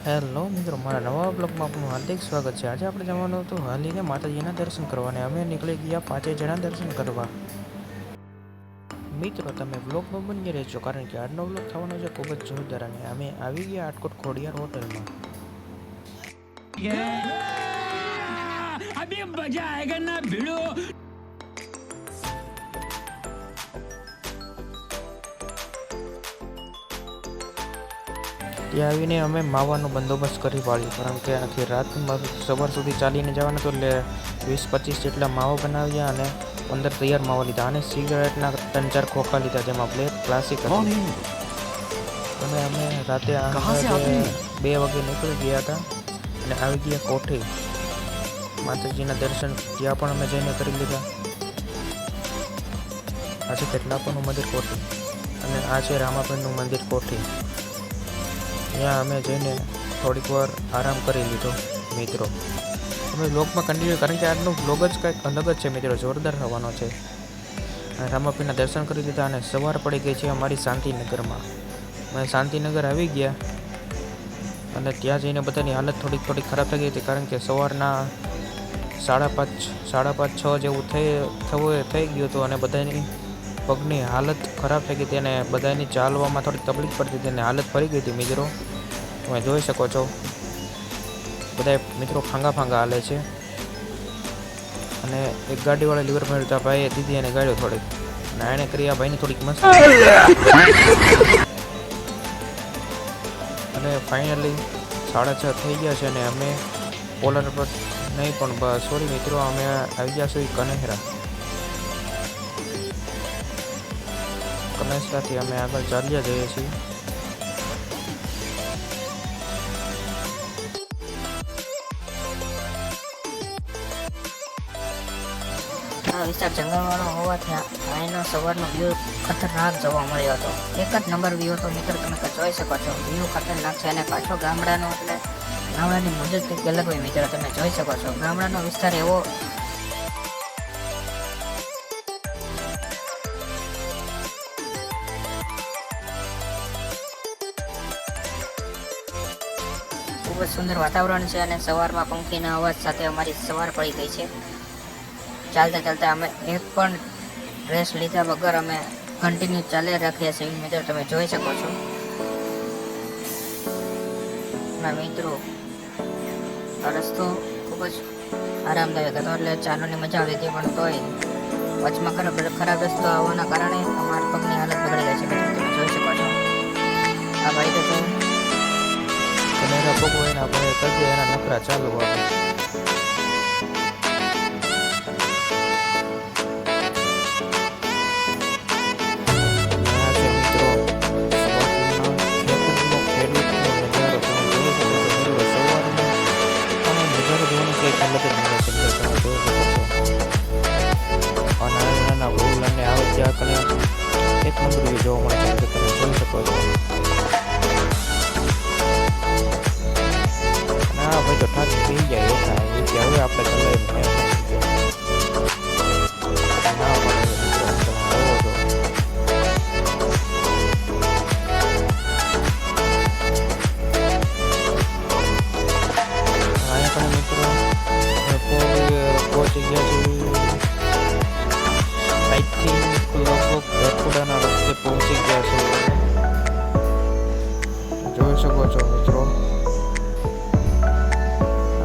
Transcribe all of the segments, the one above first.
Hello મિત્રો, મારા નવા બ્લોગમાં આપનું હાર્દિક સ્વાગત છે। આજે આપણે જવાનું હતું હાલીને માતાજીના દર્શન કરવા અને અમે નીકળી ગયા 5 જણા દર્શન કરવા। મિત્રો તમે બ્લોગમાં બની રહેજો કારણ કે આજનો બ્લોગ થવાનો છે ખૂબ જ જોરદાર। અને અમે આવી ગયા આટકોટ ખોડિયાર હોટલમાં। अभी मजा आएगा ना भिड़ो। ત્યાં આવીને અમે માવાનો બંદોબસ્ત કરી પાડ્યો કારણ કે આખી રાત સવાર સુધી ચાલીને જવાનું હતું, એટલે 20-25 જેટલા માવા બનાવ્યા અને 15 તૈયાર માવા લીધા અને સિગરેટના 3-4 ખોખા લીધા, જેમાં બ્લેક ક્લાસિક હતી। અને અમે રાતે 2 વાગે નીકળી ગયા હતા અને આવી ગયા કોઠી માતાજીના દર્શન, ત્યાં પણ અમે જઈને કરી લીધા। આ છે કેટલાપણનું મંદિર કોઠી અને આ છે રામાપીરનું મંદિર કોઠી। ત્યાં અમે જઈને થોડીક વાર આરામ કરી લીધો મિત્રો। અમે બ્લોગમાં કન્ટિન્યુ કારણ કે આજનો બ્લોગ જ કંઈક અલગ જ છે મિત્રો, જોરદાર થવાનો છે। અને રામાપીરના દર્શન કરી લીધા અને સવાર પડી ગઈ છે અમારી શાંતિનગરમાં। અમે શાંતિનગર આવી ગયા અને ત્યાં જઈને બધાની હાલત થોડીક ખરાબ થઈ ગઈ હતી કારણ કે સવારના 5:30-6 જેવું થઈ ગયું હતું અને બધાની પગની હાલત ખરાબ થઈ ગઈ હતી અને બધાની ચાલવામાં થોડીક તકલીફ પડતી હતી અને હાલત ફરી ગઈ હતી મિત્રો। તમે જોઈ શકો છો બધા મિત્રો ફાંગા હાલે છે અને એક ગાડીવાળા લીવર મેળવતા ભાઈએ દીધી અને ગાડ્યો થોડીક અને એણે કરી આ ભાઈની થોડીક મસ્ત અને ફાઇનલી 6:30 થઈ ગયા છે અને અમે પોલર પર નહીં પણ સોરી મિત્રો, અમે આવી ગયા છીએ કનેસરાથી અમે આગળ ચાલ્યા જઈએ છીએ। આ વિસ્તાર જંગલવાળો હોવાથી અહીંનો સવારનો વ્યૂ ખતરનાક જોવા મળ્યો હતો। એક જ નંબર વ્યૂ હતો મિત્રો, તમે જોઈ શકો છો વ્યૂ ખતરનાક છે। અને પાછો ગામડાનો એટલે ગામડાની મજા કંઈક અલગ હોય મિત્રો, તમે જોઈ શકો છો ગામડાનો વિસ્તાર એવો ખૂબ જ સુંદર વાતાવરણ છે। અને સવારમાં પંખીના અવાજ સાથે અમારી સવાર પડી ગઈ છે। ચાલતા અમે એક પણ રેસ લીધા વગર અમે કન્ટિન્યુ ચાલ્યા રાખીએ છીએ મિત્રો, તમે જોઈ શકો છો। મિત્રો આ રસ્તો ખૂબ જ આરામદાયક હતો એટલે ચાલવાની મજા આવી હતી, પણ તોય વચમાં ખરાબ રસ્તો આવવાના કારણે અમારા પગની હાલત બગડી ગઈ છે મિત્રો, તમે જોઈ શકો છો। આ ભાઈ તો એના પગ હોય ને આપણે કરીએ એના નખરા ચાલુ આવે। નાના ભૂલ અને આવે ત્યાં કને એક નંબર જોવા મળે છે, તમે જોઈ શકો છો। ના ભાઈ તો ઠાક થઈ જાય એઠા હવે આપણે ચલાવી ના પડે અહીંયા પણ મિત્રો પહોંચી ગયા છે। આઈ થિંક લગભગ ગરખુડાના રસ્તે પહોંચી ગયા છે, જોઈ શકો છો મિત્રો।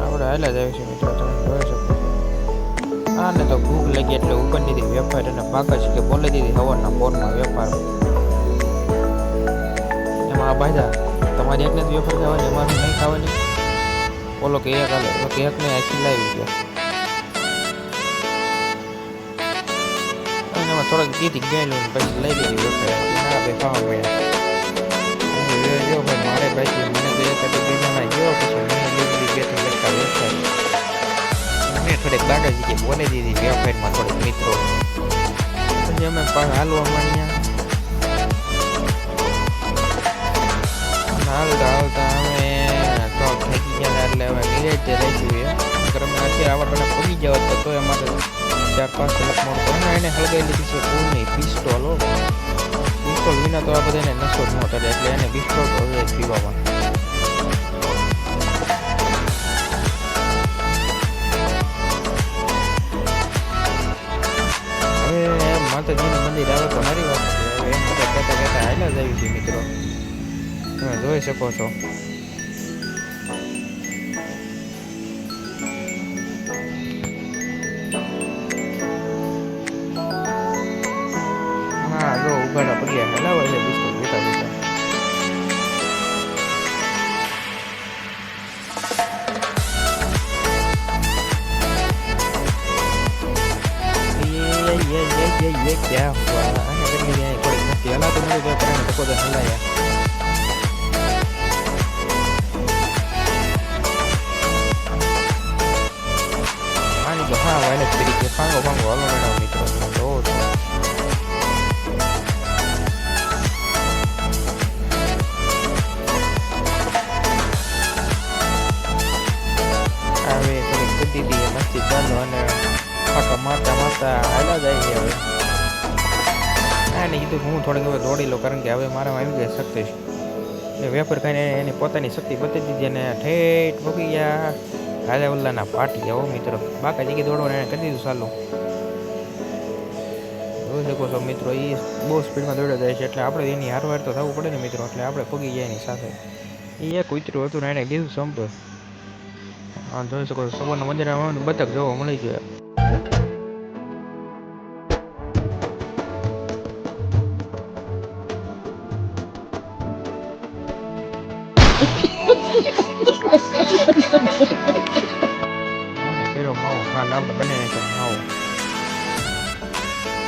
આપણે હાલ્યા જાય છે મિત્રો, તમે જોઈ શકો છો। આને તો ભૂખ લાગી એટલે ઉગન દીધી વેપાર અને બાકસ કે બોલી દીધી હવારના ફોનમાં વેપાર એમાં આ ભાઈ તમારી એકને જ વેપાર ખાવાની, અમારું નહીં ખાવાની। બોલો કે એક હાલે તો એકને આખી લાવી ગયા અને એમાં થોડાક દીધી ગયેલું પછી લઈ લીધી વેપાર બે ખાવા મળ્યા। જો ભાઈ મારે ભાઈ મને તો એક બીજામાં ગયો પછી મને લીધી 2-3 લટકા વેપાર મેં થોડીક બાગાજી કે બોલી દીધી વેપારમાં થોડીક મિત્રો, પછી અમે હાલવા માંડ્યા। હાલતા અમે તો થાકી ગયા એટલે હવે નિરાજ રહી ગયું અમે અત્યારે આવા પેલા પગી જવા તો તોય અમારે 4-5 કલાક મોડું પણ એને હળગાવી લીધી છે પૂરની પિસ્ટોલ વિના તો આ બધાને નશો જ ન ચડે એટલે એને બિસ્ટોલ હવે પીવામાં। આવી છે મિત્રો, તમે જોઈ શકો છો. હા જો ઉગાડા પડ્યા હલાવે છે બિસ્કુટ બેઠા બેઠા. ये क्या हुआ? अगर ये थोड़ी मुश्किल हालात में जो करने को तो हलाया. आनी जो हाँ वाले तरीके पांगो पांगो वालों में ना मित्रों तो अरे थोड़ी खुदी दी मस्ती चालू અને ફાકા મારતા મારતા હાલા જાય છે હવે. હા ને કીધું હું થોડીક હવે દોડી લો, કારણ કે હવે મારામાં આવી ગયા શક્તિ છે. એ વેપાર ખાઈને એની પોતાની શક્તિ બતાવી દીધી અને ઠેઠ ભોગી ગયા રાજાવલ્લાના પાટી જાઓ મિત્રો. બાકા જગ્યાએ દોડવાનું એને કરી દીધું ચાલુ. જોઈ શકો છો મિત્રો, એ બહુ સ્પીડમાં દોડ્યા જાય છે એટલે આપણે એની હારવાર તો થવું પડે ને મિત્રો, એટલે આપણે પગી જાય એની સાથે. એ એક કૂતરું હતું ને એને લીધું સંપર. હા જોઈ શકો છો, સવારના મંદિરમાં બતક જોવા મળી જાય. પેલો માવો હા આપણે બને છે માવો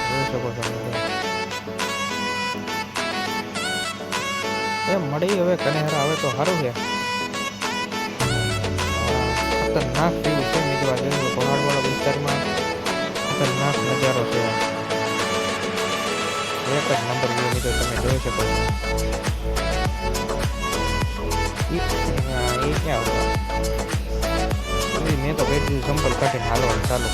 જોઈ શકો છો એ મળી હવે કનેરા આવે તો સારું છે. ખતરનાક જેવું છે મિત્રો, આ જેવું પહાડવાળા વિસ્તારમાં ખતરનાક નજારો છે. એક જ નંબર વ્યૂ મિત્રો તમે જોઈ શકો છો. એ ક્યાં હોય? મેં તો કહી દીધું સંપલ કાઢીને હાલવાનું ચાલુ.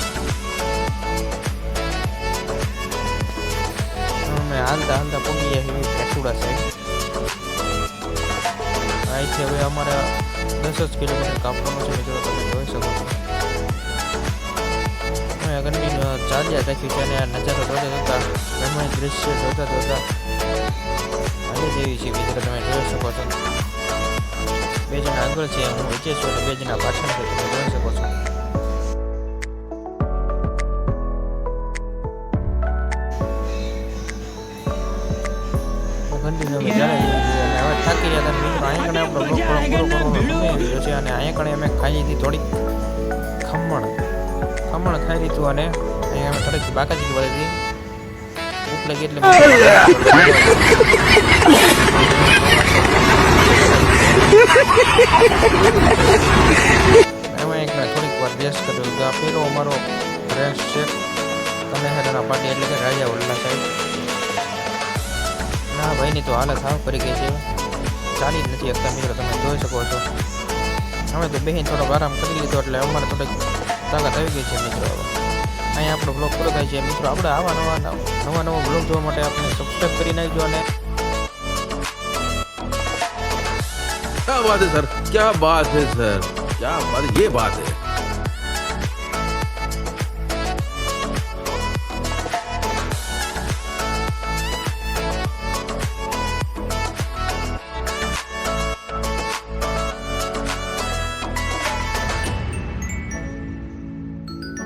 અમે હાલતા હાલતા પગી ગયા કેસુડા સાઈડ. અહીંથી હવે અમારે 10 જ કિલોમીટર કાપવાનું છે મિત્રો, તમે જોઈ શકો છો. અમે આગળની ચાલ્યા રાખ્યું છે અને આ નજારો જોતા જોતા રમણીય દૃશ્ય જોતા જોતા હાલી જેવી છે મિત્રો, તમે જોઈ શકો છો. બે જણા આગળ છે, હું વચ્ચે છું અને બે જણા પાછળ છે, તમે જોઈ શકો છો. કન્ટિન્યુ ચાલે છે અને હવે થાકી ગયા હતા મિત્રો. અહીંયા કણે આપણો બ્લોગ પૂરો કરવાનો સમય આવી ગયો છે અને અહીંયા કણે અમે ખાઈ લીધી થોડીક ખમણ ખાઈ લીધું અને અહીંયા અમે થોડીક બાકાજી વળી ઉપલે એટલે એમાં એક થોડીક વાર બેસ કર્યો. આ પેલો અમારો ફ્રેન્ડ છે કનેહરાના પાટી એટલે કે રાજાવલ્લા સાહેબ. ના ભાઈની તો હાલત સાવ કરી ગઈ છે, ચાલી જ નથી શકતા મિત્રો, તમે જોઈ શકો છો. અમે તો બેહીને થોડોક આરામ કરી લીધો એટલે અમારે થોડીક તાકાત આવી ગઈ છે મિત્રો. હવે અહીંયા આપણો બ્લોગ પૂરો થાય છે મિત્રો. આપણે આવા નવા બ્લોગ જોવા માટે આપણે સબસ્ક્રાઈબ કરી નાખજો. અને क्या बात है सर, क्या बात है सर, क्या बात, ये बात है.